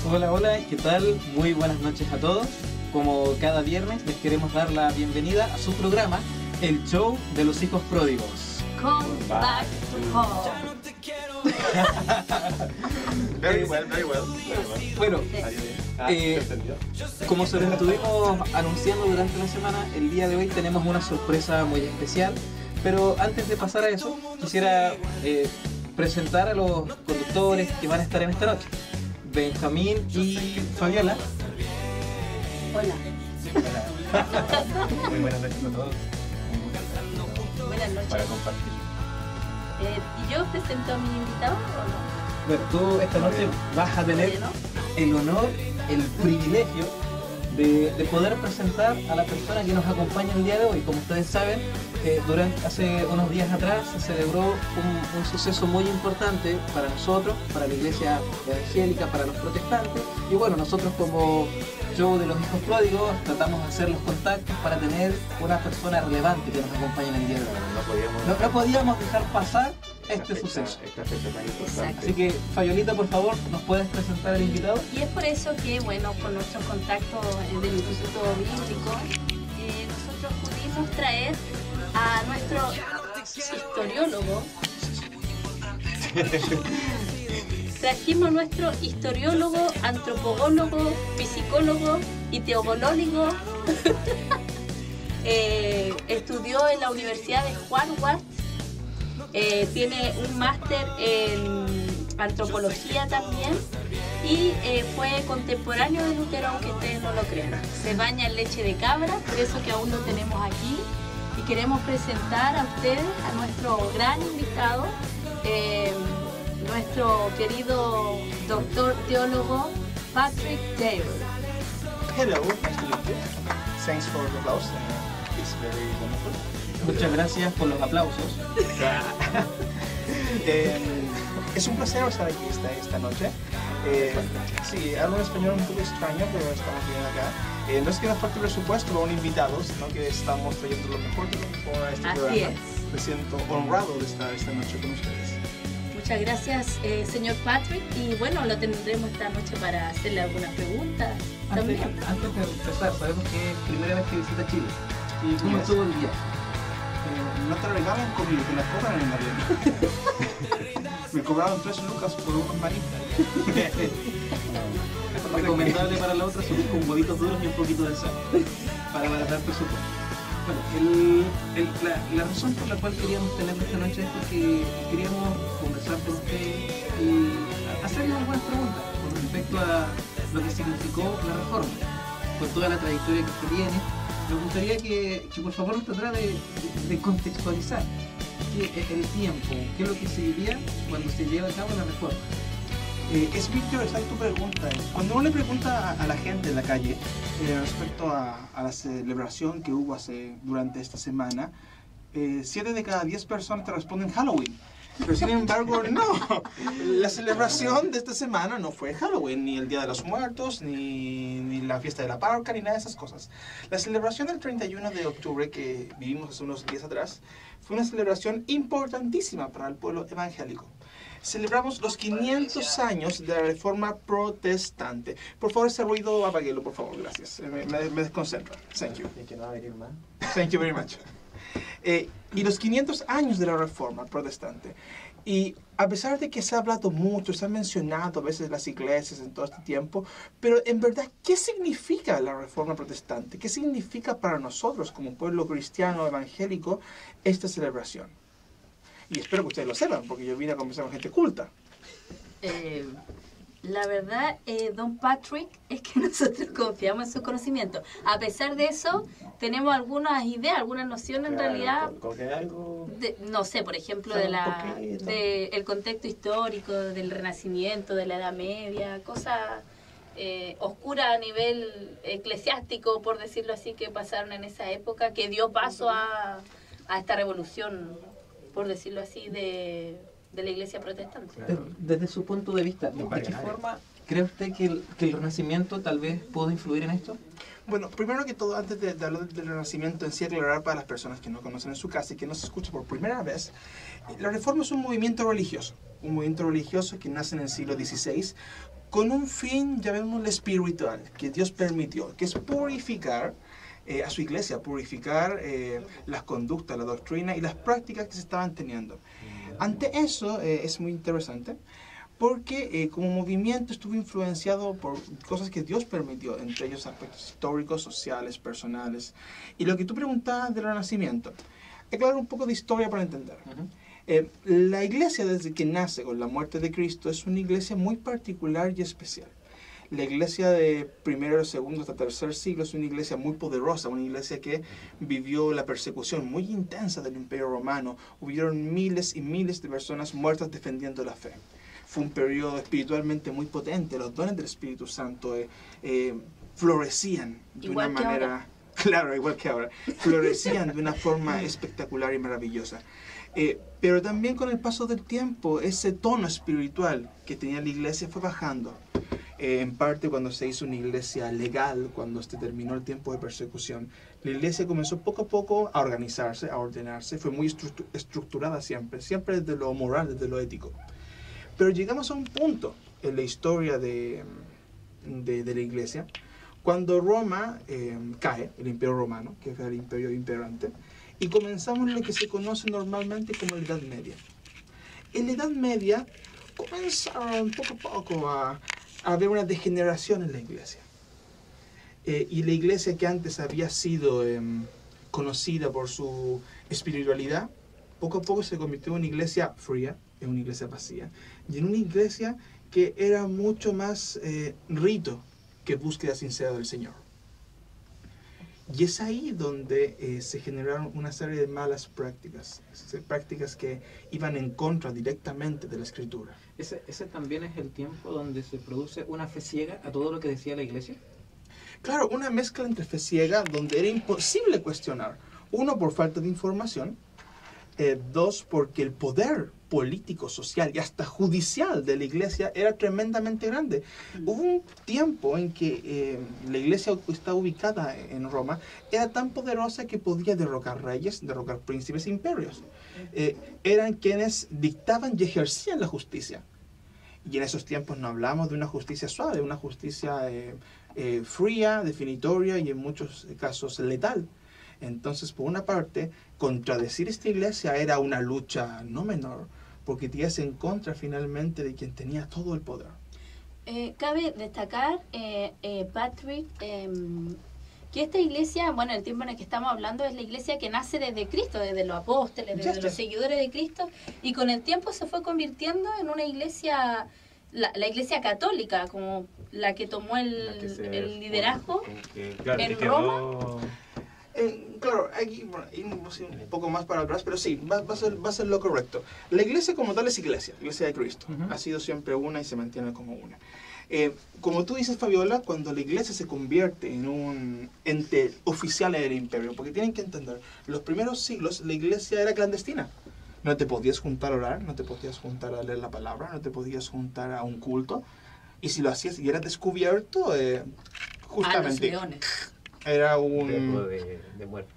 Hola, hola, ¿qué tal? Muy buenas noches a todos. Como cada viernes les queremos dar la bienvenida a su programa, El Show de los Hijos Pródigos. Come back to home. Very well. Bueno, como se lo estuvimos anunciando durante la semana, el día de hoy tenemos una sorpresa muy especial. Pero antes de pasar a eso, quisiera presentar a los conductores que van a estar en esta noche. Benjamín y Fabiola. Hola. Muy buenas noches a todos. Buenas noches. Para compartir. ¿Y yo presento a mi invitado o no? Bueno, tú esta noche vas a tener Oye, ¿no? el honor, el privilegio de poder presentar a la persona que nos acompaña el día de hoy. Como ustedes saben, hace unos días atrás se celebró un suceso muy importante para nosotros, para la iglesia evangélica, para los protestantes. Y bueno, nosotros como Show de los Hijos Pródigos tratamos de hacer los contactos para tener una persona relevante que nos acompañe en el día de hoy. No podíamos dejar pasar este suceso. Esta fecha tan importante. Así que, Fayolita, por favor, ¿nos puedes presentar al invitado? Y es por eso que, bueno, con nuestro contacto del Instituto Bíblico, nosotros pudimos traer a nuestro historiólogo. Trajimos a nuestro historiólogo, antropólogo, psicólogo y teológico. Estudió en la Universidad de Harvard. Tiene un máster en antropología también y fue contemporáneo de Lutero, aunque ustedes no lo crean. Se baña en leche de cabra, por eso que aún lo tenemos aquí, y queremos presentar a ustedes a nuestro gran invitado, nuestro querido doctor teólogo Patrick Dale. Hello, nice to meet you. Thanks for the applause. It's very wonderful. Muchas gracias por los aplausos. Es un placer estar aquí esta noche. Sí, hablo en español un poco extraño, pero estamos bien acá. No es que nos falte presupuesto para un invitado, sino que estamos trayendo lo mejor de lo mejor a este Así programa. es. Me siento honrado de estar esta noche con ustedes. Muchas gracias, señor Patrick, y bueno, lo tendremos esta noche para hacerle algunas preguntas también. Antes de empezar, sabemos que es primera vez que visita Chile. ¿Y cómo estuvo el día? No te regalan comida, te la cobran en Navidad. Me cobraron 3 lucas por unos manitas. Recomendable para la otra, subir con huevitos duros y un poquito de sal para abaratar presupuesto. Bueno, la razón por la cual queríamos tenerlo esta noche es porque queríamos conversar con usted y hacerle algunas preguntas con respecto a lo que significó la reforma, con toda la trayectoria que usted tiene. Nos gustaría que por favor nos tratara de contextualizar el tiempo, qué es lo que se vivía cuando se lleva a cabo la reforma. Es muy interesante tu pregunta. Cuando uno le pregunta a la gente en la calle respecto a la celebración que hubo durante esta semana, 7 de cada 10 personas te responden Halloween. Pero sin embargo, no. La celebración de esta semana no fue Halloween, ni el Día de los Muertos, ni la fiesta de la parroquia, ni nada de esas cosas. La celebración del 31 de octubre que vivimos hace unos días atrás fue una celebración importantísima para el pueblo evangélico. Celebramos los 500 años de la Reforma Protestante. Por favor, ese ruido apáguelo, por favor, gracias. Me desconcentra. Thank you. ¿Y que no va a venir más? Thank you very much. Y los 500 años de la Reforma Protestante. Y a pesar de que se ha hablado mucho, se ha mencionado a veces las iglesias en todo este tiempo, pero en verdad, ¿qué significa la Reforma Protestante? ¿Qué significa para nosotros como pueblo cristiano evangélico esta celebración? Y espero que ustedes lo sepan, porque yo vine a conversar con gente culta. La verdad, don Patrick, es que nosotros confiamos en su conocimiento. A pesar de eso, tenemos algunas ideas, algunas nociones en realidad. Con que algo... No sé, por ejemplo, el contexto histórico, del Renacimiento, de la Edad Media, cosas oscuras a nivel eclesiástico, por decirlo así, que pasaron en esa época, que dio paso a esta revolución, por decirlo así, de la iglesia protestante. Pero, desde su punto de vista, ¿de qué forma cree usted que el Renacimiento tal vez pudo influir en esto? Bueno, primero que todo, antes de hablar del Renacimiento en sí, aclarar para las personas que no conocen en su casa y que nos escuchan por primera vez, la Reforma es un movimiento religioso que nace en el siglo XVI con un fin, llamémosle espiritual, que Dios permitió, que es purificar a su iglesia, purificar las conductas, la doctrina y las prácticas que se estaban teniendo. Ante eso es muy interesante, porque como movimiento estuvo influenciado por cosas que Dios permitió, entre ellos aspectos históricos, sociales, personales. Y lo que tú preguntabas del Renacimiento, hay que hablar un poco de historia para entender. La iglesia, desde que nace con la muerte de Cristo, es una iglesia muy particular y especial. La iglesia de primero, segundo hasta tercer siglo es una iglesia muy poderosa, una iglesia que vivió la persecución muy intensa del Imperio Romano. Hubieron miles y miles de personas muertas defendiendo la fe. Fue un periodo espiritualmente muy potente. Los dones del Espíritu Santo florecían de Igual una que manera... ahora. Claro, igual que ahora. Florecían de una forma espectacular y maravillosa. Pero también con el paso del tiempo, ese tono espiritual que tenía la iglesia fue bajando. En parte cuando se hizo una iglesia legal, cuando se terminó el tiempo de persecución, la iglesia comenzó poco a poco a organizarse, a ordenarse. Fue muy estructurada siempre desde lo moral, desde lo ético. Pero llegamos a un punto en la historia de la iglesia, cuando Roma cae, el Imperio Romano, que fue el imperio imperante, y comenzamos lo que se conoce normalmente como la Edad Media. En la Edad Media comenzaron poco a poco a haber una degeneración en la iglesia. Y la iglesia que antes había sido conocida por su espiritualidad, poco a poco se convirtió en una iglesia fría, en una iglesia vacía, y en una iglesia que era mucho más rito que búsqueda sincera del Señor. Y es ahí donde se generaron una serie de malas prácticas, prácticas que iban en contra directamente de la Escritura. ¿Ese también es el tiempo donde se produce una fe ciega a todo lo que decía la iglesia? Claro, una mezcla entre fe ciega, donde era imposible cuestionar. Uno, por falta de información. Dos, porque el poder político, social y hasta judicial de la iglesia era tremendamente grande. Hubo un tiempo en que la iglesia está ubicada en Roma, era tan poderosa que podía derrocar reyes, derrocar príncipes e imperios. Eran quienes dictaban y ejercían la justicia. Y en esos tiempos no hablamos de una justicia suave, una justicia fría, definitoria y en muchos casos letal. Entonces, por una parte, contradecir esta iglesia era una lucha no menor, porque te ibas en contra finalmente de quien tenía todo el poder. Cabe destacar, Patrick, que esta iglesia, bueno, el tiempo en el que estamos hablando es la iglesia que nace desde Cristo, desde los apóstoles, desde los seguidores de Cristo, y con el tiempo se fue convirtiendo en una iglesia, la iglesia católica, como la que tomó el liderazgo en Roma. Claro, aquí un poco más para atrás, pero sí, va a ser lo correcto. La iglesia como tal es iglesia de Cristo. Ha sido siempre una y se mantiene como una. Como tú dices, Fabiola, cuando la iglesia se convierte en un ente oficial en el imperio, porque tienen que entender, los primeros siglos la iglesia era clandestina. No te podías juntar a orar, no te podías juntar a leer la palabra, no te podías juntar a un culto. Y si lo hacías y eras descubierto, justamente... A los leones. Era un... de muerte.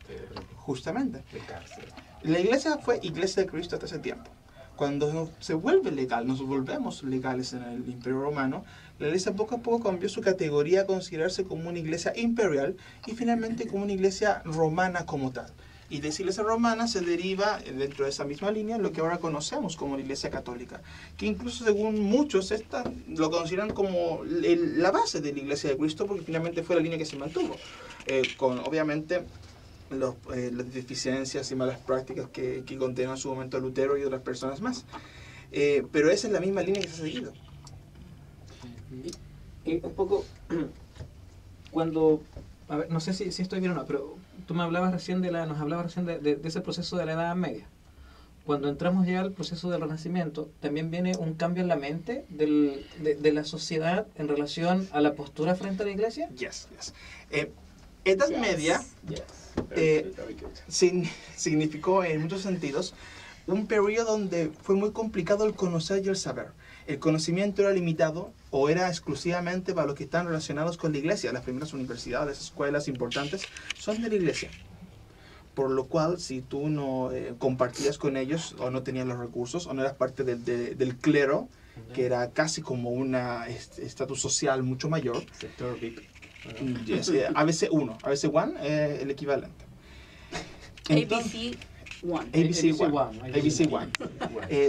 Justamente. De cárcel. La iglesia fue iglesia de Cristo hasta ese tiempo. Cuando se vuelve legal, nos volvemos legales en el Imperio Romano, la iglesia poco a poco cambió su categoría a considerarse como una iglesia imperial y finalmente como una iglesia romana como tal. Y de esa iglesia romana se deriva dentro de esa misma línea lo que ahora conocemos como la iglesia católica, que incluso según muchos lo consideran como la base de la iglesia de Cristo, porque finalmente fue la línea que se mantuvo, con obviamente las deficiencias y malas prácticas que contenía en su momento Lutero y otras personas más. Pero esa es la misma línea que se ha seguido. Y un poco, cuando, a ver, no sé si estoy bien o no, pero tú nos hablabas recién de ese proceso de la Edad Media. Cuando entramos ya al proceso del Renacimiento, también viene un cambio en la mente de la sociedad en relación a la postura frente a la iglesia. Yes. Edad Media significó en muchos sentidos un periodo donde fue muy complicado el conocer y el saber. El conocimiento era limitado o era exclusivamente para los que están relacionados con la iglesia. Las primeras universidades, escuelas importantes son de la iglesia. por lo cual si tú no compartías con ellos o no tenías los recursos o no eras parte del clero, que era casi como un estatus social mucho mayor, Sector VIP. yes, ABC1, ABC1 el equivalente. ABC 1. ABC1.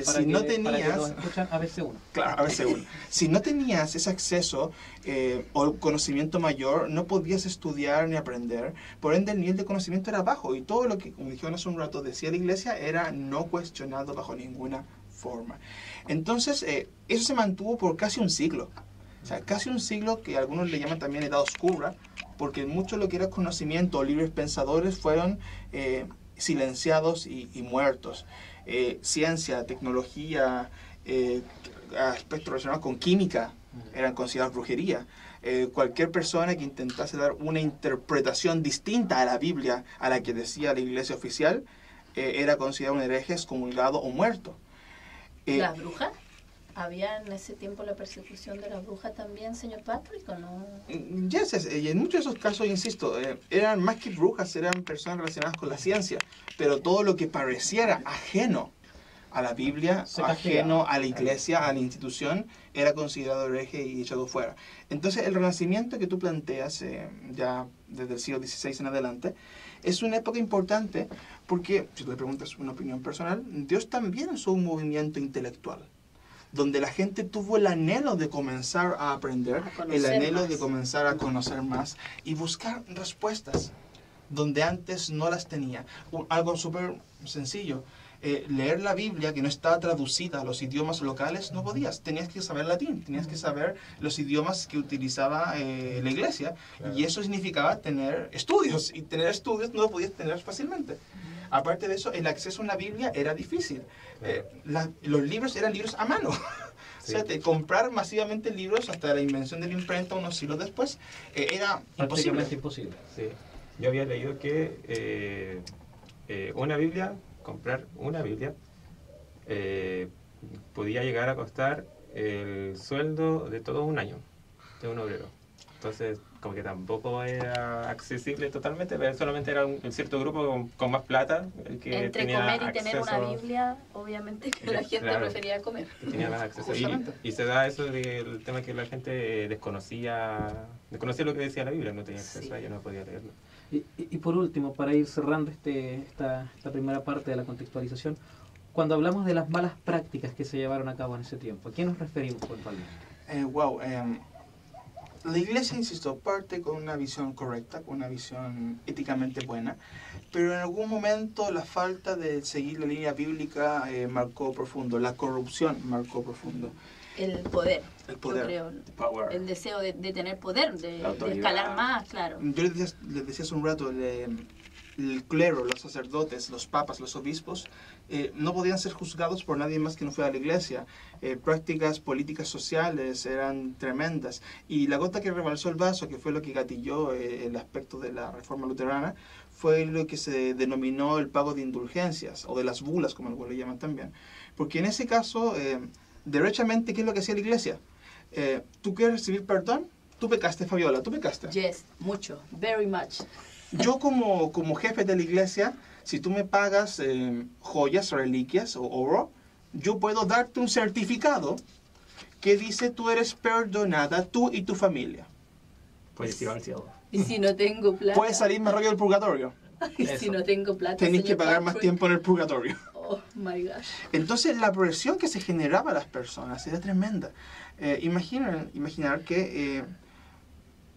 Si no tenías... escuchan ABC1. Claro, ABC1. Si no tenías ese acceso o conocimiento mayor, no podías estudiar ni aprender. Por ende, el nivel de conocimiento era bajo. Y todo lo que, como dijeron hace un rato, decía la iglesia era no cuestionado bajo ninguna forma. Entonces, eso se mantuvo por casi un siglo. O sea, casi un siglo que algunos le llaman también edad oscura, porque mucho de lo que era conocimiento o libres pensadores fueron silenciados y muertos. Ciencia, tecnología, aspectos relacionados con química eran considerados brujería. Cualquier persona que intentase dar una interpretación distinta a la Biblia a la que decía la iglesia oficial era considerado un hereje, excomulgado o muerto. ¿Las brujas? ¿Había en ese tiempo la persecución de las brujas también, señor Patrick, o no? Yes, y en muchos de esos casos, insisto, eran más que brujas, eran personas relacionadas con la ciencia, pero todo lo que pareciera ajeno a la Biblia, ajeno a la iglesia, a la institución, era considerado hereje y echado fuera. Entonces, el renacimiento que tú planteas, ya desde el siglo XVI en adelante, es una época importante porque, si tú le preguntas una opinión personal, Dios también es un movimiento intelectual, donde la gente tuvo el anhelo de comenzar a aprender, el anhelo de comenzar a conocer más y buscar respuestas donde antes no las tenía. Algo súper sencillo. Leer la Biblia, que no estaba traducida a los idiomas locales, no podías. Tenías que saber latín, tenías que saber los idiomas que utilizaba la iglesia. Claro. Y eso significaba tener estudios, y tener estudios no lo podías tener fácilmente. Aparte de eso, el acceso a una Biblia era difícil. Los libros eran libros a mano. Sí. O sea, comprar masivamente libros hasta la invención de la imprenta unos siglos después era imposible. Sí. Yo había leído que comprar una Biblia podía llegar a costar el sueldo de todo un año de un obrero. Entonces, como que tampoco era accesible totalmente, pero solamente era un cierto grupo con más plata el que entre tenía comer y acceso, tener una Biblia, obviamente que la gente prefería comer. Tenía más acceso. Y se da eso del tema que la gente desconocía lo que decía la Biblia, no tenía acceso a ella, no podía leerlo. Y por último, para ir cerrando esta primera parte de la contextualización, cuando hablamos de las malas prácticas que se llevaron a cabo en ese tiempo, ¿a qué nos referimos puntualmente? La iglesia, insisto, parte con una visión correcta, con una visión éticamente buena, pero en algún momento la falta de seguir la línea bíblica marcó profundo, la corrupción marcó profundo. El poder, yo creo, el deseo de tener poder, de escalar más, claro. Yo les decía hace un rato, el clero, los sacerdotes, los papas, los obispos, no podían ser juzgados por nadie más que no fuera a la iglesia. Prácticas políticas sociales eran tremendas. Y la gota que rebalsó el vaso, que fue lo que gatilló el aspecto de la reforma luterana, fue lo que se denominó el pago de indulgencias, o de las bulas, como algunos le llaman también. Porque en ese caso, derechamente, ¿qué es lo que hacía la iglesia? ¿Tú quieres recibir perdón? Tú pecaste, Fabiola, tú pecaste. Yes, mucho, very much. Yo como jefe de la iglesia, si tú me pagas joyas, reliquias o oro, yo puedo darte un certificado que dice tú eres perdonada, tú y tu familia. Puedes ir al cielo. Y si no tengo plata. Puedes salir más rápido del purgatorio. Y si no tengo plata. Tenés que pagar más tiempo en el purgatorio. Oh my gosh. Entonces la presión que se generaba a las personas era tremenda. Imaginar que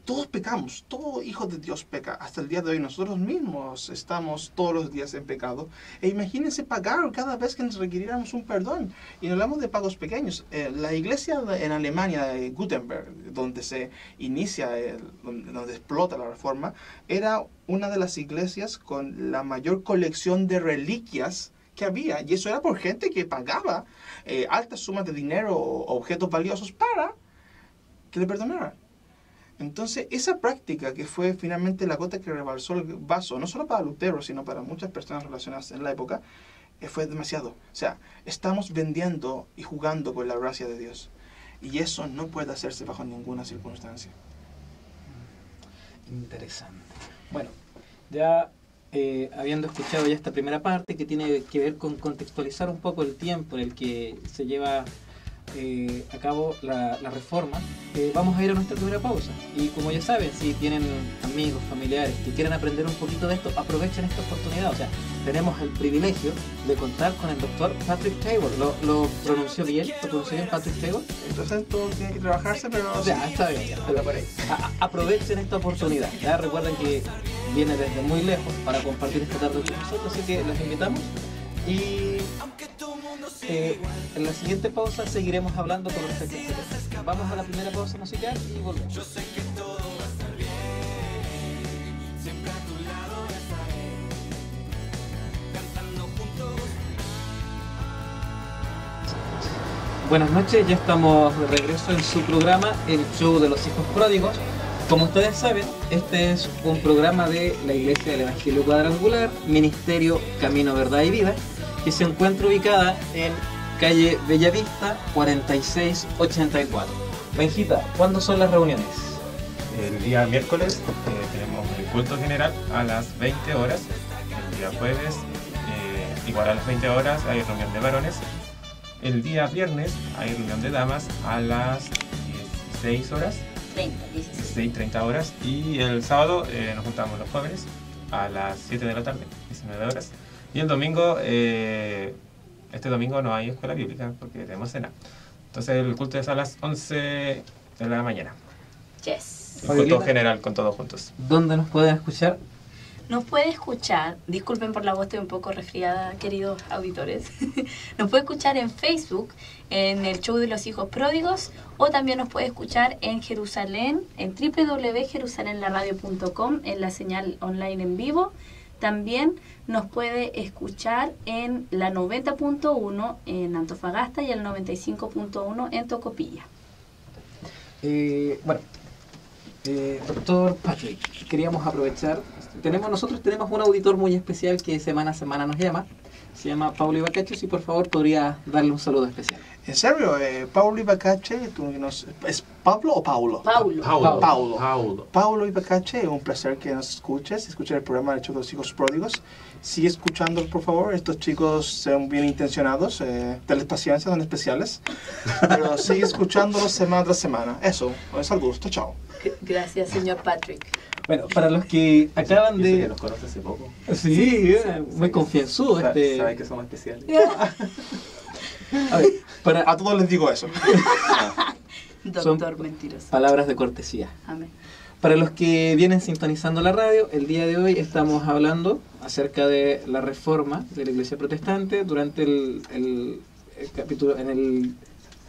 todos pecamos, todo hijo de Dios peca. Hasta el día de hoy nosotros mismos estamos todos los días en pecado. E imagínense pagar cada vez que nos requiriéramos un perdón. Y no hablamos de pagos pequeños. La iglesia en Alemania, de Gutenberg, donde se inicia, donde explota la reforma, era una de las iglesias con la mayor colección de reliquias que había. Y eso era por gente que pagaba altas sumas de dinero o objetos valiosos para que le perdonaran. Entonces, esa práctica que fue finalmente la gota que rebalsó el vaso, no solo para Lutero, sino para muchas personas relacionadas en la época, fue demasiado. O sea, estamos vendiendo y jugando con la gracia de Dios. Y eso no puede hacerse bajo ninguna circunstancia. Interesante. Bueno, ya habiendo escuchado ya esta primera parte que tiene que ver con contextualizar un poco el tiempo en el que se lleva a cabo la reforma, vamos a ir a nuestra primera pausa. Y como ya saben, si tienen amigos, familiares que quieran aprender un poquito de esto, aprovechen esta oportunidad. O sea, tenemos el privilegio de contar con el doctor Patrick Taylor. ¿Lo pronunció bien? ¿Lo pronunció bien Patrick Taylor? Entonces todo tiene que trabajarse, pero... Ya, está bien. Ya, por ahí. Aprovechen esta oportunidad. Ya recuerden que viene desde muy lejos para compartir esta tarde con nosotros, así que los invitamos. Y en la siguiente pausa seguiremos hablando con respecto a este tema. Vamos a la primera pausa musical y volvemos. Buenas noches, ya estamos de regreso en su programa, El Show de los Hijos Pródigos. Como ustedes saben, este es un programa de la Iglesia del Evangelio Cuadrangular, Ministerio Camino, Verdad y Vida, que se encuentra ubicada en calle Bellavista 4684. Benjita, ¿cuándo son las reuniones? El día miércoles tenemos el culto general a las 20 horas. El día jueves, igual a las 20 horas, hay reunión de varones. El día viernes hay reunión de damas a las 16 horas. 30 horas. Y el sábado nos juntamos los jóvenes a las 7 de la tarde, 19 horas. Y el domingo, este domingo no hay escuela bíblica porque tenemos cena. Entonces el culto es a las 11 de la mañana. Yes. El culto general con todos juntos. ¿Dónde nos pueden escuchar? Nos puede escuchar, disculpen por la voz, estoy un poco resfriada, queridos auditores. Nos puede escuchar en Facebook, en el Show de los Hijos Pródigos, o también nos puede escuchar en Jerusalén, en www.jerusalenlaradio.com, en la señal online en vivo. También nos puede escuchar en la 90.1 en Antofagasta y el 95.1 en Tocopilla. Doctor Patrick, queríamos aprovechar, nosotros tenemos un auditor muy especial que semana a semana nos llama, se llama Paulo Ibacache, si por favor podría darle un saludo especial. ¿En serio? Paulo Ibacache, ¿es Pablo o Paulo? Paulo Ibacache, es un placer que nos escuches el programa de Show de los Hijos Pródigos. Sigue escuchando, por favor, estos chicos son bien intencionados, tenles paciencia, son especiales, pero sigue escuchándolos semana tras semana. Eso, es al gusto, chao. Gracias, señor Patrick. Bueno, para los que acaban de... que nos conoce hace poco. Sí, muy confianzudo. Saben que somos especiales. A ver, A todos les digo eso. Doctor mentiroso. Palabras de cortesía. Amén. Para los que vienen sintonizando la radio, el día de hoy estamos hablando acerca de la reforma de la Iglesia Protestante. Durante el capítulo, en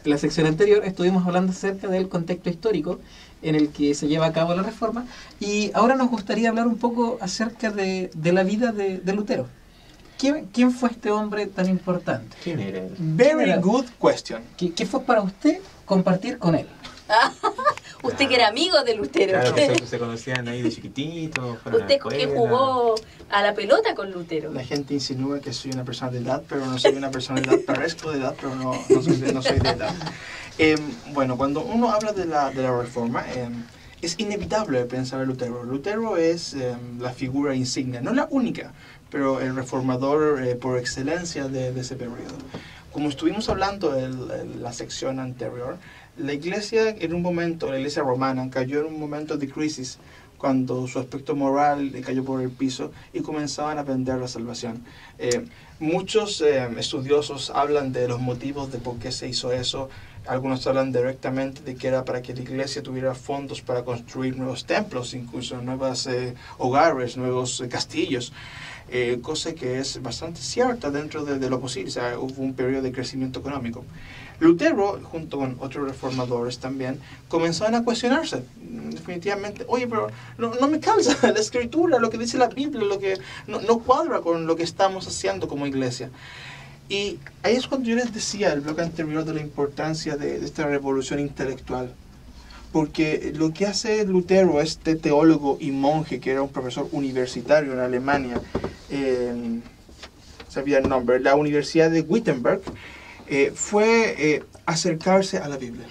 la sección anterior, estuvimos hablando acerca del contexto histórico en el que se lleva a cabo la reforma. Y ahora nos gustaría hablar un poco acerca de la vida de Lutero. ¿Quién fue este hombre tan importante? ¿Quién era él? Very good question. ¿Qué fue para usted compartir con él? Usted que era amigo de Lutero. Claro, que se conocían ahí de chiquitito. Usted que jugó a la pelota con Lutero. La gente insinúa que soy una persona de edad, pero no soy una persona de edad. Parezco de edad, pero no soy de edad. Bueno, cuando uno habla de la reforma, es inevitable pensar en Lutero. Lutero es la figura insignia, no la única, pero el reformador por excelencia de ese periodo. Como estuvimos hablando en la sección anterior, la iglesia la iglesia romana cayó en un momento de crisis cuando su aspecto moral cayó por el piso y comenzaban a vender la salvación. Muchos estudiosos hablan de los motivos de por qué se hizo eso. Algunos hablan directamente de que era para que la iglesia tuviera fondos para construir nuevos templos, incluso nuevos hogares, nuevos castillos. Cosa que es bastante cierta dentro de lo posible. O sea, hubo un periodo de crecimiento económico. Lutero, junto con otros reformadores también, comenzaron a cuestionarse. Definitivamente, oye, pero no me calza la escritura, lo que dice la Biblia, lo que no cuadra con lo que estamos haciendo como iglesia. Y ahí es cuando yo les decía el bloque anterior de la importancia de esta revolución intelectual. Porque lo que hace Lutero, este teólogo y monje, que era un profesor universitario en Alemania, sabía el nombre, la Universidad de Wittenberg, fue acercarse a la Biblia.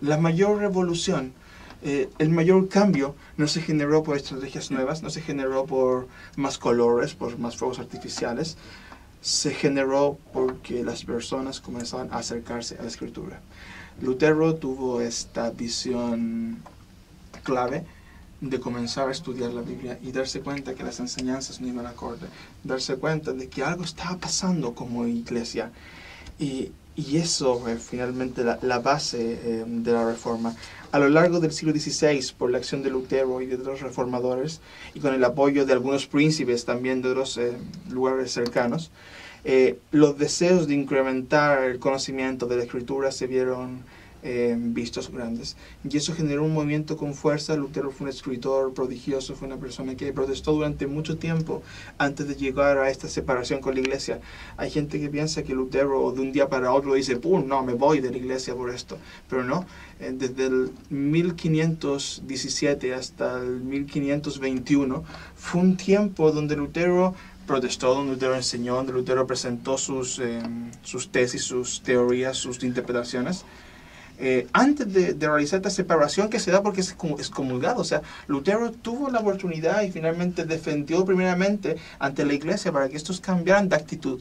La mayor revolución el mayor cambio no se generó por estrategias nuevas, no se generó por más colores, por más fuegos artificiales, se generó porque las personas comenzaban a acercarse a la Escritura. Lutero tuvo esta visión clave de comenzar a estudiar la Biblia y darse cuenta que las enseñanzas no iban acorde, darse cuenta de que algo estaba pasando como iglesia. Y eso fue finalmente la base de la Reforma. A lo largo del siglo XVI, por la acción de Lutero y de otros reformadores, y con el apoyo de algunos príncipes también de otros lugares cercanos, los deseos de incrementar el conocimiento de la Escritura se vieron vistos grandes. Y eso generó un movimiento con fuerza. Lutero fue un escritor prodigioso, fue una persona que protestó durante mucho tiempo antes de llegar a esta separación con la iglesia. Hay gente que piensa que Lutero de un día para otro dice, ¡pum!, no, me voy de la iglesia por esto. Pero no, desde el 1517 hasta el 1521 fue un tiempo donde Lutero protestó, donde Lutero enseñó, donde Lutero presentó sus tesis, sus teorías, sus interpretaciones. Antes de realizar esta separación que se da porque es excomulgado. O sea, Lutero tuvo la oportunidad y finalmente defendió primeramente ante la iglesia para que estos cambiaran de actitud.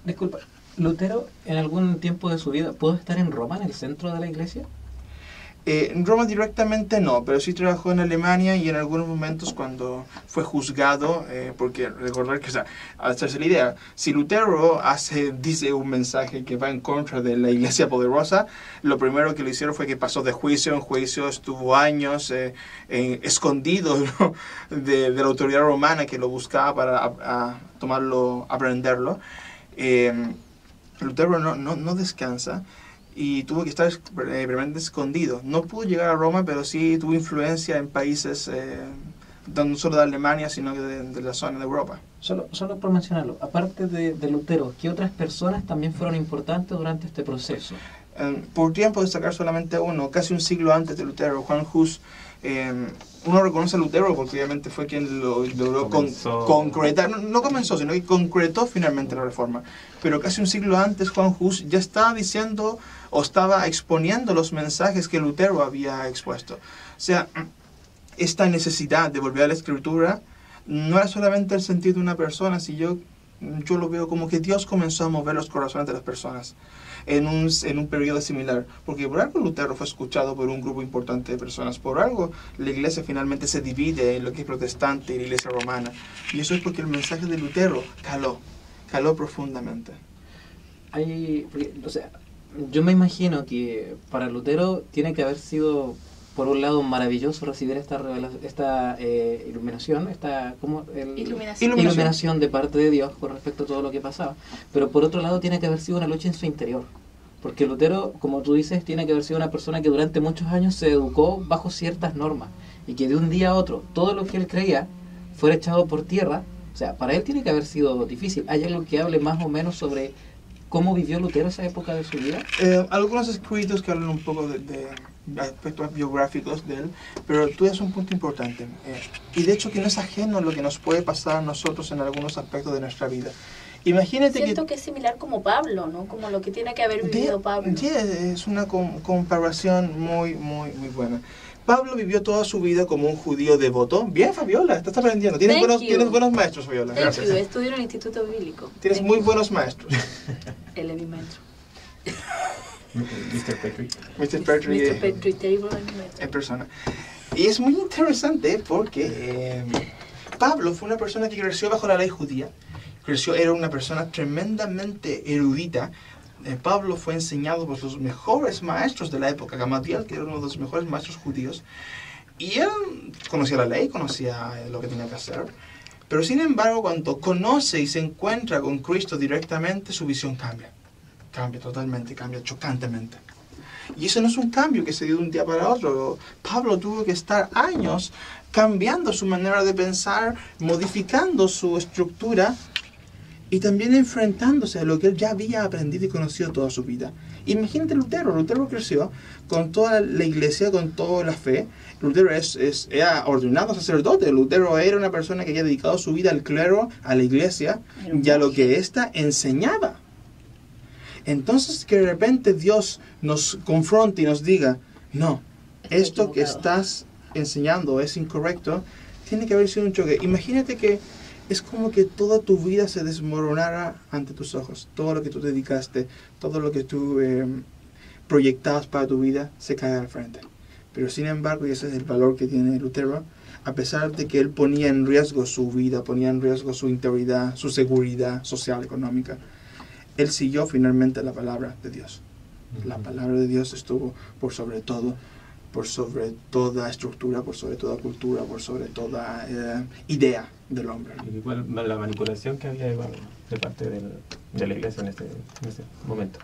Disculpa, ¿Lutero en algún tiempo de su vida pudo estar en Roma, en el centro de la iglesia? En Roma directamente no, pero sí trabajó en Alemania y en algunos momentos cuando fue juzgado, porque recordar que, o sea, al hacerse la idea, si Lutero dice un mensaje que va en contra de la iglesia poderosa, lo primero que le hicieron fue que pasó de juicio en juicio, estuvo años escondido, ¿no?, de la autoridad romana que lo buscaba para tomarlo, aprenderlo. Lutero no descansa. Y tuvo que estar realmente escondido. No pudo llegar a Roma, pero sí tuvo influencia en países no solo de Alemania, sino que de la zona de Europa. Solo por mencionarlo, aparte de Lutero, ¿qué otras personas también fueron importantes durante este proceso? Por tiempo destacar solamente uno, casi un siglo antes de Lutero, Juan Hus. Uno reconoce a Lutero porque obviamente fue quien lo logró concretar, no comenzó, sino que concretó finalmente la Reforma. Pero casi un siglo antes Juan Hus ya estaba diciendo o estaba exponiendo los mensajes que Lutero había expuesto. O sea, esta necesidad de volver a la Escritura no era solamente el sentir de una persona, si yo lo veo como que Dios comenzó a mover los corazones de las personas en un periodo similar, porque por algo Lutero fue escuchado por un grupo importante de personas, por algo la iglesia finalmente se divide en lo que es protestante y la iglesia romana, y eso es porque el mensaje de Lutero caló profundamente. O sea, yo me imagino que para Lutero tiene que haber sido, por un lado, maravilloso recibir esta iluminación, iluminación de parte de Dios con respecto a todo lo que pasaba. Pero por otro lado tiene que haber sido una lucha en su interior. Porque Lutero, como tú dices, tiene que haber sido una persona que durante muchos años se educó bajo ciertas normas. Y que de un día a otro, todo lo que él creía fuera echado por tierra. O sea, para él tiene que haber sido difícil. ¿Hay algo que hable más o menos sobre cómo vivió Lutero esa época de su vida? Algunos escritos que hablan un poco de aspectos biográficos de él, pero tú das un punto importante, y de hecho que no es ajeno a lo que nos puede pasar a nosotros en algunos aspectos de nuestra vida. Imagínate Siento que es similar como Pablo, ¿no? Como lo que tiene que haber vivido Pablo. Sí, es una comparación muy buena. Pablo vivió toda su vida como un judío devoto. Bien, Fabiola, estás aprendiendo. Tienes buenos maestros, Fabiola. Gracias. Estudio en el Instituto Bíblico. Tienes muy buenos maestros. Él es mi maestro. Mr. Petrie. Mr. Petrie, terrible en persona. Y es muy interesante porque Pablo fue una persona que creció bajo la ley judía. Era una persona tremendamente erudita. Pablo fue enseñado por los mejores maestros de la época, Gamaliel, que era uno de los mejores maestros judíos. Y él conocía la ley, conocía lo que tenía que hacer. Pero sin embargo, cuando conoce y se encuentra con Cristo directamente, su visión cambia. Cambia totalmente, cambia chocantemente. Y eso no es un cambio que se dio de un día para otro. Pablo tuvo que estar años cambiando su manera de pensar, modificando su estructura y también enfrentándose a lo que él ya había aprendido y conocido toda su vida. Imagínate Lutero. Lutero creció con toda la iglesia, con toda la fe. Lutero era ordenado sacerdote. Lutero era una persona que había dedicado su vida al clero, a la iglesia y a lo que ésta enseñaba. Entonces que de repente Dios nos confronte y nos diga, no, esto que estás enseñando es incorrecto, tiene que haber sido un choque. Imagínate que es como que toda tu vida se desmoronara ante tus ojos. Todo lo que tú dedicaste, todo lo que tú proyectabas para tu vida, se cae al frente. Pero sin embargo, y ese es el valor que tiene Lutero, a pesar de que él ponía en riesgo su vida, ponía en riesgo su integridad, su seguridad social, económica, él siguió finalmente la palabra de Dios. La palabra de Dios estuvo por sobre todo, por sobre toda estructura, por sobre toda cultura, por sobre toda idea del hombre. Y igual la manipulación que había igual de parte de la iglesia en ese momento.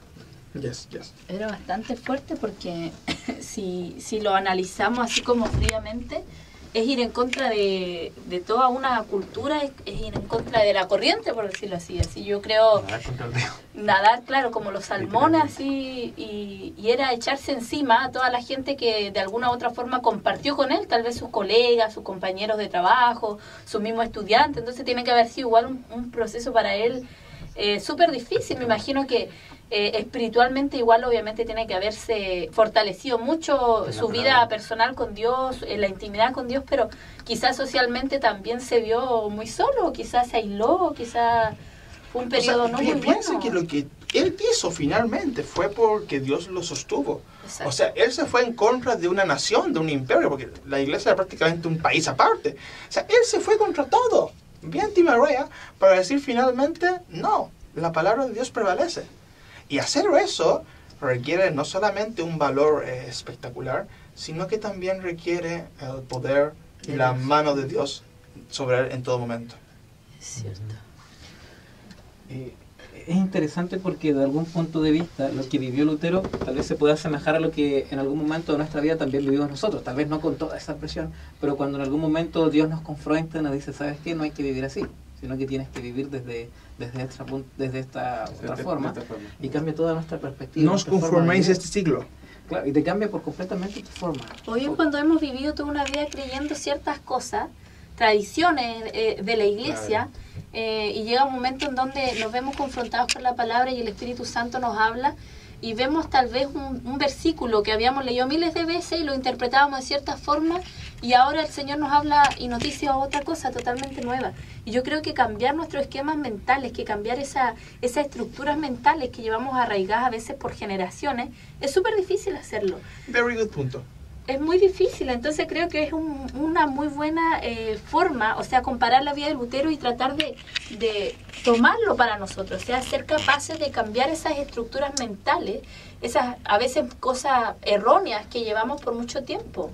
Yes. Era bastante fuerte porque si lo analizamos así como fríamente, es ir en contra de toda una cultura, es ir en contra de la corriente, por decirlo así. Así yo creo, nadar, claro, como los salmones, así, y era echarse encima a toda la gente que de alguna u otra forma compartió con él, tal vez sus colegas, sus compañeros de trabajo, sus mismos estudiantes. Entonces tiene que haber sido igual un proceso para él súper difícil. Me imagino que espiritualmente igual obviamente tiene que haberse fortalecido mucho su vida personal con Dios, la intimidad con Dios, pero quizás socialmente también se vio muy solo, quizás se aisló, quizás fue un periodo no muy piensa bueno. que lo que él hizo finalmente fue porque Dios lo sostuvo. Exacto. O sea, él se fue en contra de una nación, de un imperio, porque la iglesia era prácticamente un país aparte. O sea, él se fue contra todo, bien Timarea, para decir finalmente, no, la palabra de Dios prevalece. Y hacer eso requiere no solamente un valor espectacular, sino que también requiere el poder y la mano de Dios sobre él en todo momento. Es cierto. Es interesante porque de algún punto de vista lo que vivió Lutero tal vez se puede asemejar a lo que en algún momento de nuestra vida también vivimos nosotros, tal vez no con toda esa presión, pero cuando en algún momento Dios nos confronta, nos dice, ¿sabes qué? No hay que vivir así, sino que tienes que vivir desde esta otra forma, y cambia toda nuestra perspectiva. No os conforméis a este siglo. Claro, y te cambia por completamente tu forma. Hoy cuando hemos vivido toda una vida creyendo ciertas cosas, tradiciones de la iglesia, y llega un momento en donde nos vemos confrontados con la palabra y el Espíritu Santo nos habla, y vemos tal vez un versículo que habíamos leído miles de veces y lo interpretábamos de cierta forma, y ahora el Señor nos habla y nos dice otra cosa totalmente nueva. Y yo creo que cambiar nuestros esquemas mentales, que cambiar esas estructuras mentales que llevamos arraigadas a veces por generaciones, es súper difícil hacerlo. Very good punto. Es muy difícil, entonces creo que es una muy buena forma, o sea, comparar la vida de Lutero y tratar de tomarlo para nosotros, o sea, ser capaces de cambiar esas estructuras mentales, esas a veces cosas erróneas que llevamos por mucho tiempo.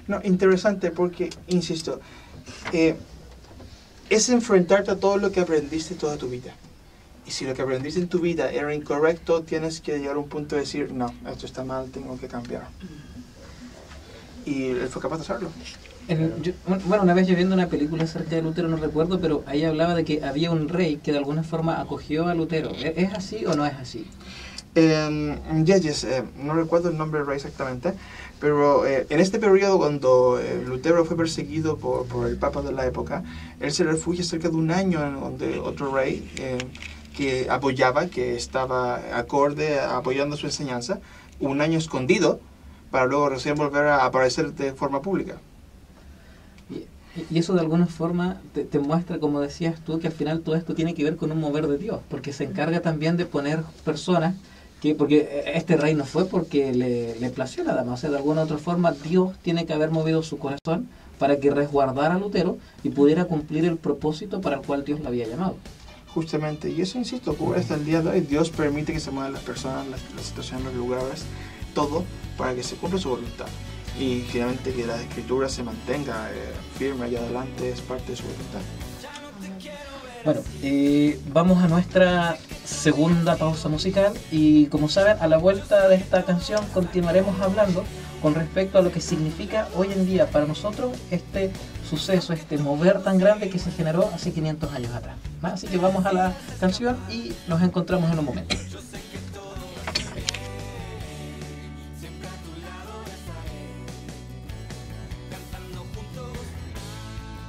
No, interesante porque, insisto, es enfrentarte a todo lo que aprendiste toda tu vida. Y si lo que aprendiste en tu vida era incorrecto, tienes que llegar a un punto de decir, no, esto está mal, tengo que cambiar. Y él fue capaz de hacerlo. Bueno, una vez yo viendo una película acerca de Lutero, no recuerdo, pero ahí hablaba de que había un rey que de alguna forma acogió a Lutero. ¿Es así o no es así? No recuerdo el nombre del rey exactamente, pero en este periodo cuando Lutero fue perseguido por el papa de la época, él se refugia cerca de un año en donde otro rey que apoyaba, que estaba acorde apoyando su enseñanza, un año escondido, para luego recién volver a aparecer de forma pública. Y eso de alguna forma te muestra, como decías tú, que al final todo esto tiene que ver con un mover de Dios, porque se encarga también de poner personas, porque este rey no fue porque le plació nada más, o sea, de alguna otra forma Dios tiene que haber movido su corazón para que resguardara a Lutero y pudiera cumplir el propósito para el cual Dios lo había llamado. Justamente, y eso, insisto, ocurre hasta el día de hoy. Dios permite que se muevan las personas, las situaciones, los lugares, todo para que se cumpla su voluntad. Y finalmente que la escritura se mantenga firme y adelante es parte de su voluntad. Bueno, vamos a nuestra segunda pausa musical y como saben, a la vuelta de esta canción continuaremos hablando con respecto a lo que significa hoy en día para nosotros este suceso, este mover tan grande que se generó hace 500 años atrás. Así que vamos a la canción y nos encontramos en un momento.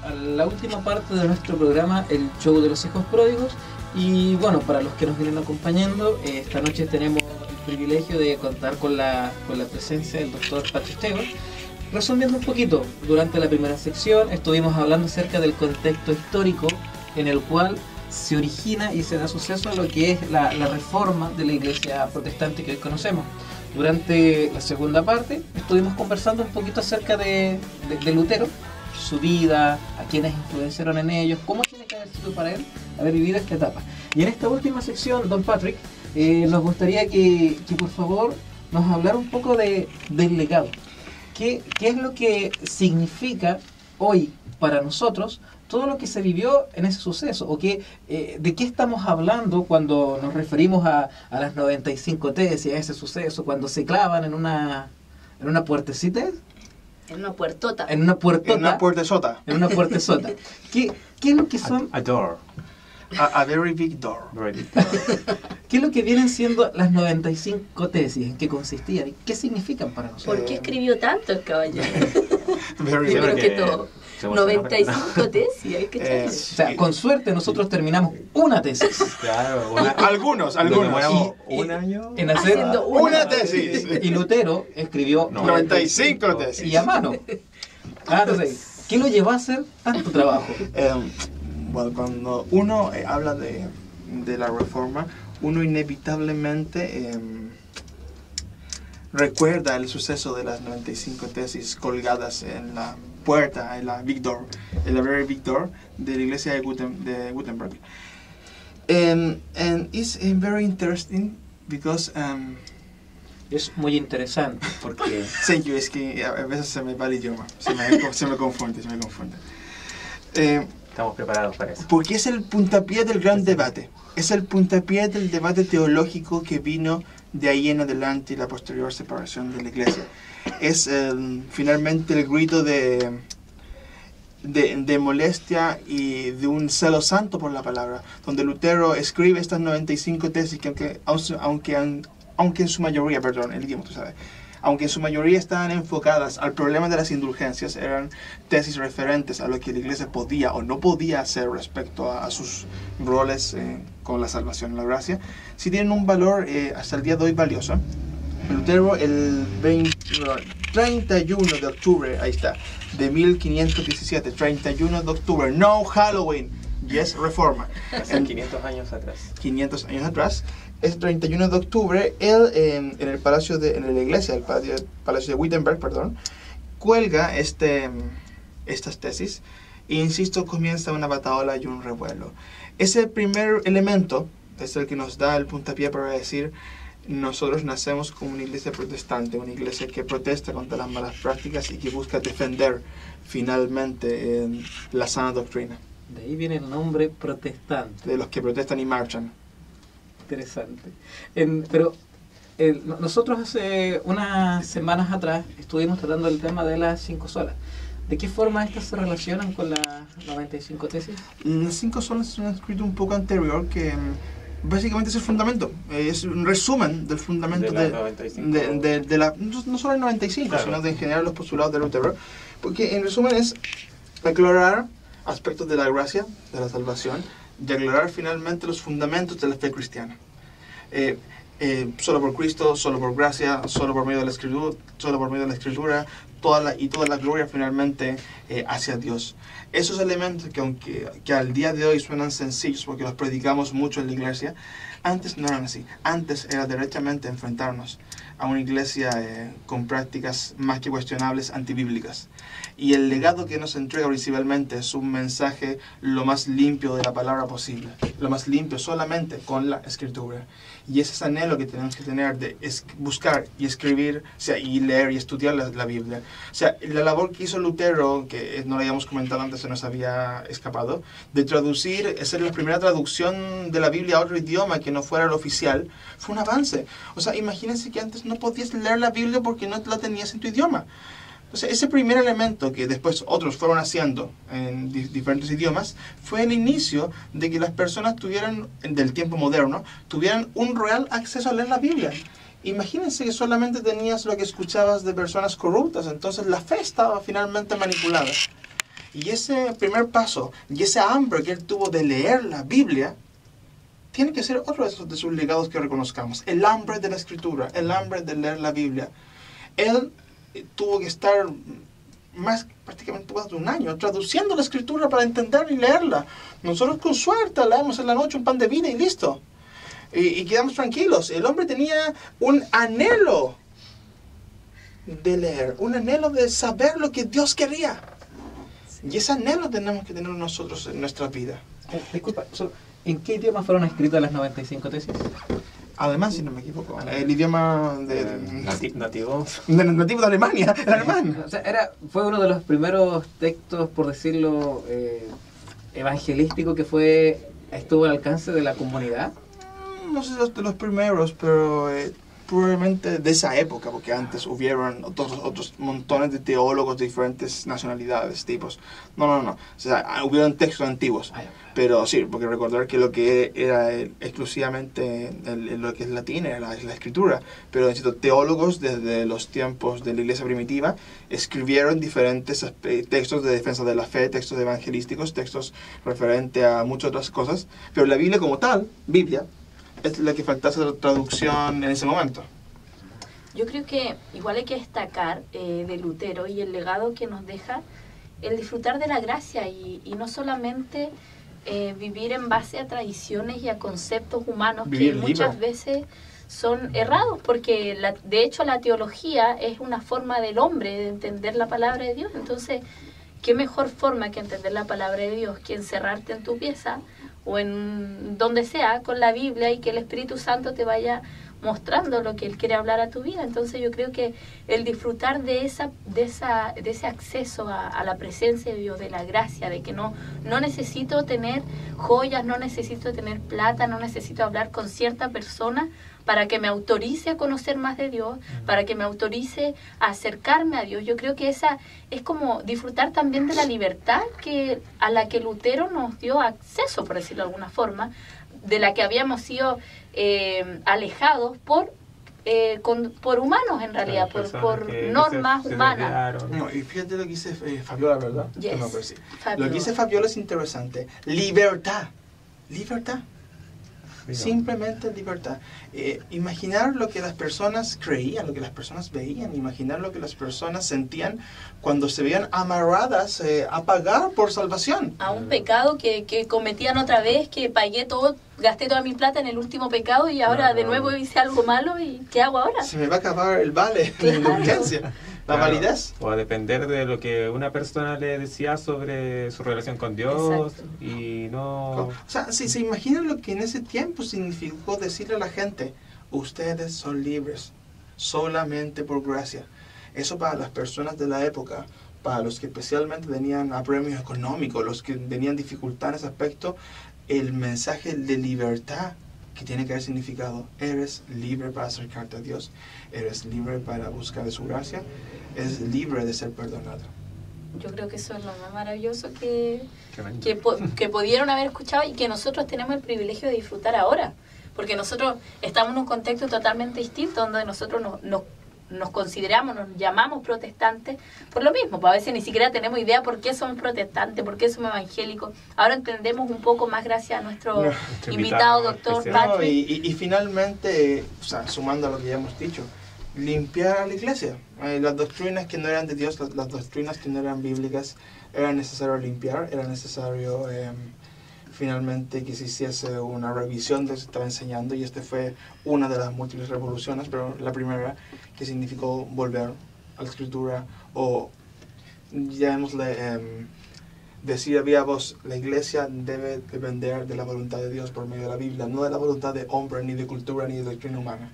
A la última parte de nuestro programa, el show de los hijos pródigos. Y bueno, para los que nos vienen acompañando, esta noche tenemos el privilegio de contar con la presencia del doctor Patrick Taylor, resumiendo un poquito, durante la primera sección estuvimos hablando acerca del contexto histórico en el cual se origina y se da suceso a lo que es la reforma de la iglesia protestante que hoy conocemos. Durante la segunda parte estuvimos conversando un poquito acerca de Lutero, su vida, a quienes influenciaron en ellos, cómo tiene que haber sido para él haber vivido esta etapa. Y en esta última sección, Don Patrick, nos gustaría que por favor nos hablara un poco del legado. ¿Qué es lo que significa hoy para nosotros todo lo que se vivió en ese suceso? ¿O de qué estamos hablando cuando nos referimos a las 95 tesis, a ese suceso, cuando se clavan en una puertecita? En una puertota. En una puertota. En una puertesota. En una puertesota. ¿Qué es lo que son? A door. A very big door. Very big door. ¿Qué es lo que vienen siendo las 95 tesis? ¿En qué consistían? ¿Y qué significan para nosotros? ¿Por qué escribió tanto el caballero? Very Primero big. que todo. Se emocionó, 95 tesis, hay que echarle. O sea, con suerte nosotros terminamos una tesis. Claro, Algunos. Nos demoramos un año. En hacer Haciendo Una tesis. Y Lutero escribió 95 tesis. y a mano. Entonces, ¿qué lo llevó a hacer tanto trabajo? Bueno, cuando uno habla de la reforma, uno inevitablemente recuerda el suceso de las 95 tesis colgadas en la puerta, en la Big Door, en la Very Big Door de la iglesia de Gutenberg. And it's very interesting because Es muy interesante porque thank you, es que a veces se me va el idioma, se me confunde. Estamos preparados para eso. Porque es el puntapié del gran debate. Es el puntapié del debate teológico que vino de ahí en adelante y la posterior separación de la iglesia. Es finalmente el grito de molestia y de un celo santo por la palabra, donde Lutero escribe estas 95 tesis que aunque en su mayoría, perdón, el idioma, tú sabes, aunque en su mayoría estaban enfocadas al problema de las indulgencias, eran tesis referentes a lo que la iglesia podía o no podía hacer respecto a sus roles con la salvación y la gracia, sí tienen un valor hasta el día de hoy valioso. Lutero el 31 de octubre, ahí está, de 1517, 31 de octubre, no Halloween, yes, reforma. Hace 500 años atrás. 500 años atrás, es 31 de octubre, él en el palacio en la iglesia, el palacio de Wittenberg, perdón, cuelga estas tesis e, insisto, comienza una bataola y un revuelo. Ese primer elemento es el que nos da el puntapié para decir: nosotros nacemos como una iglesia protestante, una iglesia que protesta contra las malas prácticas y que busca defender finalmente la sana doctrina. de ahí viene el nombre protestante. De los que protestan y marchan. Interesante. Pero nosotros hace unas semanas atrás estuvimos tratando el tema de las 5 solas. ¿De qué forma estas se relacionan con las 95 tesis? Las 5 solas es un escrito un poco anterior que básicamente es el fundamento. Es un resumen del fundamento de la 95. No solo el 95, claro, sino de en general los postulados de Lutero. Porque en resumen es aclarar aspectos de la gracia, de la salvación, y aclarar finalmente los fundamentos de la fe cristiana. Solo por Cristo, solo por gracia, solo por medio de la Escritura, toda la gloria finalmente hacia Dios. Esos elementos que al día de hoy suenan sencillos porque los predicamos mucho en la iglesia, antes no eran así. Antes era directamente enfrentarnos a una iglesia con prácticas más que cuestionables, antibíblicas. Y el legado que nos entrega principalmente es un mensaje lo más limpio de la palabra posible, lo más limpio solamente con la Escritura. Y ese es el anhelo que tenemos que tener de buscar y escribir, o sea, y leer y estudiar la Biblia. O sea, la labor que hizo Lutero, que no la habíamos comentado antes, se nos había escapado, de traducir, hacer la primera traducción de la Biblia a otro idioma que no fuera el oficial, fue un avance. O sea, imagínense que antes no podías leer la Biblia porque no la tenías en tu idioma. Entonces, ese primer elemento que después otros fueron haciendo en diferentes idiomas fue el inicio de que las personas del tiempo moderno, tuvieran un real acceso a leer la Biblia. Imagínense que solamente tenías lo que escuchabas de personas corruptas, entonces la fe estaba finalmente manipulada. Y ese primer paso, y ese hambre que él tuvo de leer la Biblia, tiene que ser otro de sus legados que reconozcamos. El hambre de la Escritura, el hambre de leer la Biblia. Él tuvo que estar prácticamente más de un año traduciendo la escritura para entender y leerla. Nosotros con suerte leemos en la noche un pan de vida y listo. Y quedamos tranquilos. El hombre tenía un anhelo de leer, un anhelo de saber lo que Dios quería. Y ese anhelo tenemos que tener nosotros en nuestra vida. Disculpa, ¿en qué idioma fueron escritas las 95 tesis? Además, si no me equivoco, el idioma nativo de Alemania, el alemán. O sea, fue uno de los primeros textos, por decirlo, evangelístico que estuvo al alcance de la comunidad. No sé de los primeros, pero probablemente de esa época, porque antes hubieron otros montones de teólogos de diferentes nacionalidades, tipos. No. O sea, hubieron textos antiguos. Pero sí, porque recordar que lo que era exclusivamente lo que es latín era la escritura. Pero teólogos desde los tiempos de la iglesia primitiva escribieron diferentes textos de defensa de la fe, textos evangelísticos, textos referentes a muchas otras cosas. Pero la Biblia como tal, Biblia, es la que faltase la traducción en ese momento. Yo creo que igual hay que destacar de Lutero y el legado que nos deja el disfrutar de la gracia y no solamente vivir en base a tradiciones y a conceptos humanos que muchas veces son errados, porque de hecho la teología es una forma del hombre de entender la palabra de Dios. Entonces, ¿qué mejor forma que entender la palabra de Dios que encerrarte en tu pieza o en donde sea con la Biblia y que el Espíritu Santo te vaya mostrando lo que Él quiere hablar a tu vida? Entonces yo creo que el disfrutar de ese acceso a la presencia de Dios, de la gracia, de que no necesito tener joyas, no necesito tener plata, no necesito hablar con cierta persona para que me autorice a conocer más de Dios, para que me autorice a acercarme a Dios. Yo creo que esa es como disfrutar también de la libertad a la que Lutero nos dio acceso, por decirlo de alguna forma, de la que habíamos sido alejados por humanos en realidad, por normas humanas. No, y fíjate lo que dice Fabiola, ¿verdad? Yes. No, sí. Lo que dice Fabiola es interesante. Libertad. Simplemente libertad. Imaginar lo que las personas creían, lo que las personas veían, imaginar lo que las personas sentían cuando se veían amarradas a pagar por salvación. A un pecado que cometían otra vez, que gasté toda mi plata en el último pecado y ahora de nuevo hice algo malo y ¿qué hago ahora? Se me va a acabar el vale, la urgencia. La validez. O a depender de lo que una persona le decía sobre su relación con Dios. Exacto. Y no... O sea, si se imaginan lo que en ese tiempo significó decirle a la gente, ustedes son libres, solamente por gracia. Eso para las personas de la época, para los que especialmente tenían apremios económicos, los que tenían dificultad en ese aspecto, el mensaje de libertad que tiene que haber significado, eres libre para acercarte a Dios, eres libre para buscar de su gracia, eres libre de ser perdonado. Yo creo que eso es lo más maravilloso que pudieron haber escuchado y que nosotros tenemos el privilegio de disfrutar ahora, porque nosotros estamos en un contexto totalmente distinto donde nosotros nos consideramos, nos llamamos protestantes por lo mismo, pues a veces ni siquiera tenemos idea por qué somos protestantes, por qué somos evangélicos. Ahora entendemos un poco más gracias a nuestro invitado, doctor Patrick. Y finalmente, o sea, sumando a lo que ya hemos dicho, limpiar a la iglesia. Las doctrinas que no eran de Dios, las doctrinas que no eran bíblicas, era necesario limpiar, era necesario finalmente que se hiciese una revisión de lo que se estaba enseñando, y esta fue una de las múltiples revoluciones, pero la primera, que significó volver a la escritura, o llamémosle decir a viva voz, la iglesia debe depender de la voluntad de Dios por medio de la Biblia, no de la voluntad de hombre, ni de cultura, ni de doctrina humana.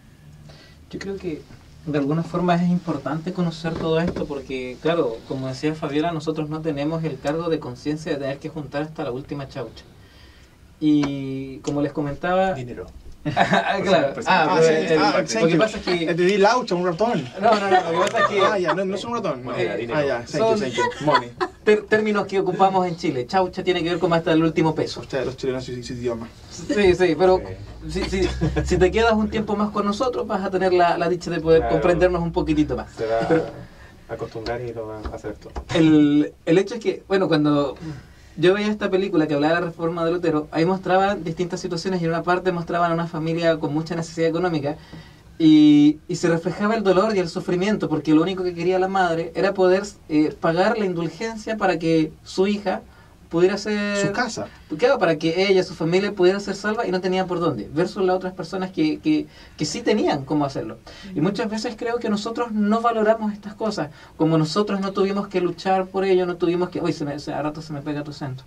Yo creo que de alguna forma es importante conocer todo esto porque, claro, como decía Fabiola, nosotros no tenemos el cargo de conciencia de tener que juntar hasta la última chaucha. Y como les comentaba... Dinero. Claro. Lo que pasa es que... Te di laucha, un ratón. No, lo que pasa es que... ya, no es un ratón. Dinero. Thank you. Money. Términos que ocupamos en Chile. Chaucha tiene que ver con hasta el último peso. Ustedes, los chilenos, su idioma. Sí, pero si te quedas un tiempo más con nosotros, vas a tener la dicha de poder comprendernos un poquitito más. Se va a acostumbrar y lo va a hacer todo. El hecho es que, bueno, cuando yo veía esta película que hablaba de la reforma de Lutero, ahí mostraban distintas situaciones y en una parte mostraban a una familia con mucha necesidad económica Y se reflejaba el dolor y el sufrimiento, porque lo único que quería la madre era poder pagar la indulgencia para que su hija pudiera ser... Su casa. Claro, para que ella, su familia pudiera ser salva y no tenía por dónde, versus las otras personas que sí tenían cómo hacerlo. Y muchas veces creo que nosotros no valoramos estas cosas, como nosotros no tuvimos que luchar por ello, no tuvimos que... Uy, a rato se me pega tu acento.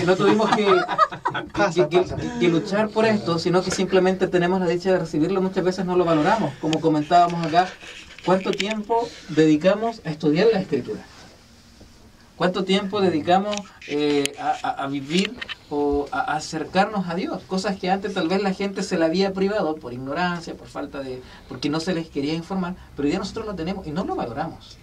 No tuvimos que luchar por esto, sino que simplemente tenemos la dicha de recibirlo. Muchas veces no lo valoramos, como comentábamos acá. ¿Cuánto tiempo dedicamos a estudiar la Escritura? ¿Cuánto tiempo dedicamos a vivir o a acercarnos a Dios? Cosas que antes tal vez la gente se la había privado por ignorancia, por falta de... porque no se les quería informar, pero hoy día nosotros lo tenemos y no lo valoramos.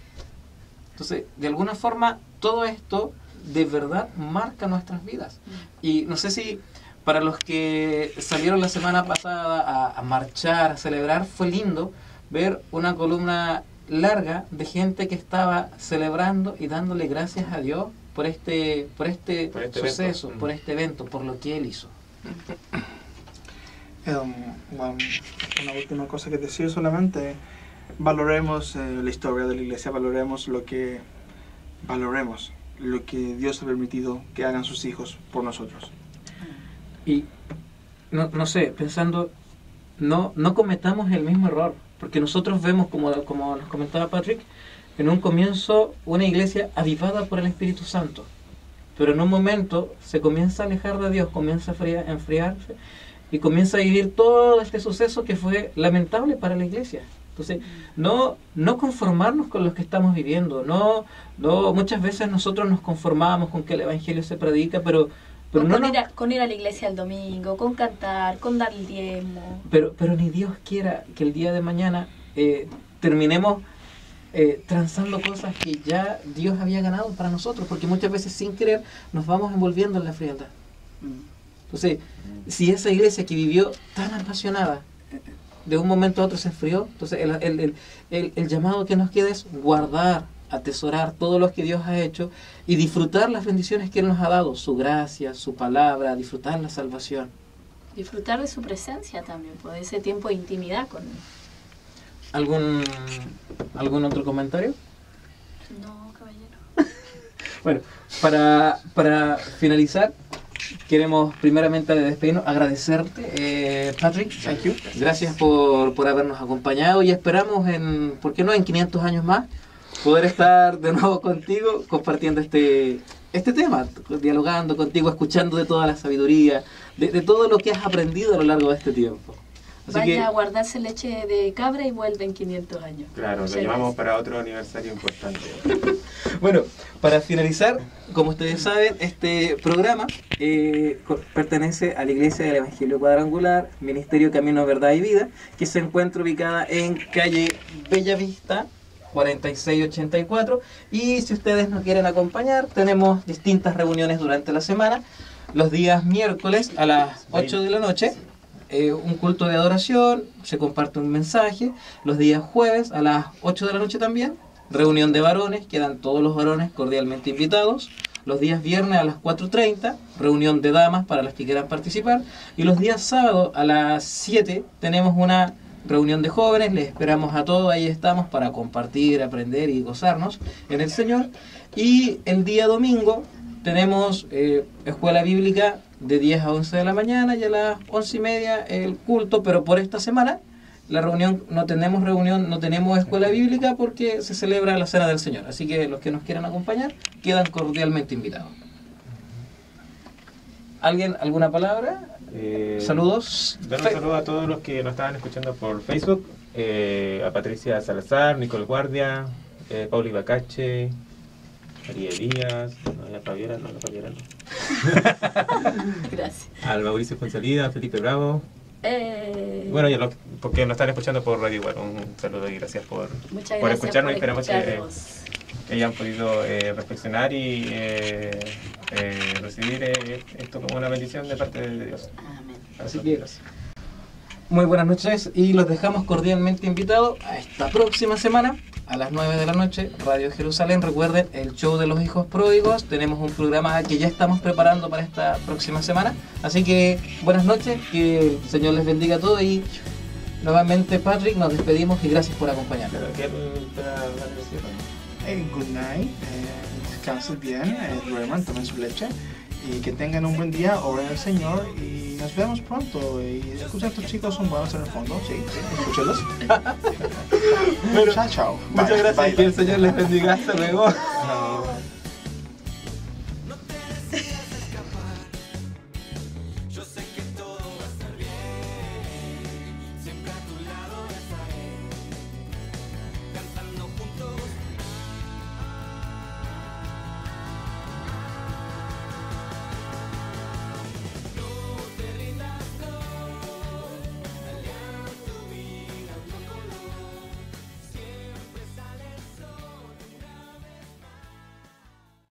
Entonces, de alguna forma, todo esto de verdad marca nuestras vidas. Y no sé si para los que salieron la semana pasada a marchar, a celebrar, fue lindo ver una columna larga de gente que estaba celebrando y dándole gracias a Dios por este suceso, evento. por este evento, por lo que Él hizo. Bueno, una última cosa que decir solamente, valoremos la historia de la iglesia, valoremos lo que Dios ha permitido que hagan sus hijos por nosotros. Y no sé, pensando, no cometamos el mismo error. Porque nosotros vemos, como nos comentaba Patrick, en un comienzo una iglesia avivada por el Espíritu Santo. Pero en un momento se comienza a alejar de Dios, comienza a enfriarse y comienza a vivir todo este suceso que fue lamentable para la iglesia. Entonces, no conformarnos con lo que estamos viviendo. Muchas veces nosotros nos conformamos con que el Evangelio se predica, pero con ir a la iglesia el domingo, con cantar, con dar el diezmo. Pero ni Dios quiera que el día de mañana terminemos transando cosas que ya Dios había ganado para nosotros, porque muchas veces sin querer nos vamos envolviendo en la frialdad. Entonces, si esa iglesia que vivió tan apasionada, de un momento a otro se enfrió, entonces el llamado que nos queda es guardar, atesorar todo lo que Dios ha hecho y disfrutar las bendiciones que Él nos ha dado, su gracia, su palabra, disfrutar la salvación. Disfrutar de su presencia también, pues ese tiempo de intimidad con Él. ¿Algún otro comentario? No, caballero. Bueno, para finalizar, queremos primeramente despedirnos, agradecerte, Patrick, thank you. Gracias por habernos acompañado y esperamos ¿por qué no?, en 500 años más, poder estar de nuevo contigo compartiendo este tema, dialogando contigo, escuchando de toda la sabiduría, de todo lo que has aprendido a lo largo de este tiempo. Así Vaya a guardarse leche de cabra y vuelve en 500 años. Claro, lo llevamos para otro aniversario importante. Bueno, para finalizar, como ustedes saben, este programa pertenece a la Iglesia del Evangelio Cuadrangular, Ministerio Camino, Verdad y Vida, que se encuentra ubicada en calle Bellavista 4684, y si ustedes nos quieren acompañar, tenemos distintas reuniones durante la semana. Los días miércoles a las 8 de la noche, un culto de adoración, se comparte un mensaje. Los días jueves a las 8 de la noche también, reunión de varones, quedan todos los varones cordialmente invitados. Los días viernes a las 4:30, reunión de damas para las que quieran participar. Y los días sábados a las 7 tenemos una reunión de jóvenes, les esperamos a todos, ahí estamos para compartir, aprender y gozarnos en el Señor. Y el día domingo tenemos escuela bíblica de 10 a 11 de la mañana y a las 11:30 el culto, pero por esta semana la reunión no tenemos escuela bíblica porque se celebra la Cena del Señor. Así que los que nos quieran acompañar quedan cordialmente invitados. ¿Alguna palabra? Saludos. Dar un saludo a todos los que nos estaban escuchando por Facebook, a Patricia Salazar, Nicole Guardia, Pauli Bacache, María Elías, la Fabiera no. Gracias. Al Mauricio Fonsalida, Felipe Bravo. Bueno, ya porque nos están escuchando por radio igual, un saludo y gracias por escucharnos, y esperamos que hayan podido reflexionar y recibir esto como una bendición de parte de Dios. Amén. Así que muy buenas noches y los dejamos cordialmente invitados a esta próxima semana a las 9 de la noche, Radio Jerusalén. Recuerden el show de los hijos pródigos, tenemos un programa que ya estamos preparando para esta próxima semana, así que buenas noches, que el Señor les bendiga a todos y Nuevamente, Patrick, nos despedimos y gracias por acompañarnos. Pero ¿quién te va a decir? Good night, descansen bien, duerman, tomen su leche y que tengan un buen día, oren al Señor y nos vemos pronto. Y escuchen, estos chicos son buenos en el fondo, sí, escúchenlos. Chao, chao. Muchas Bye, gracias, bye, que el bye. Señor les bendiga. Hasta luego.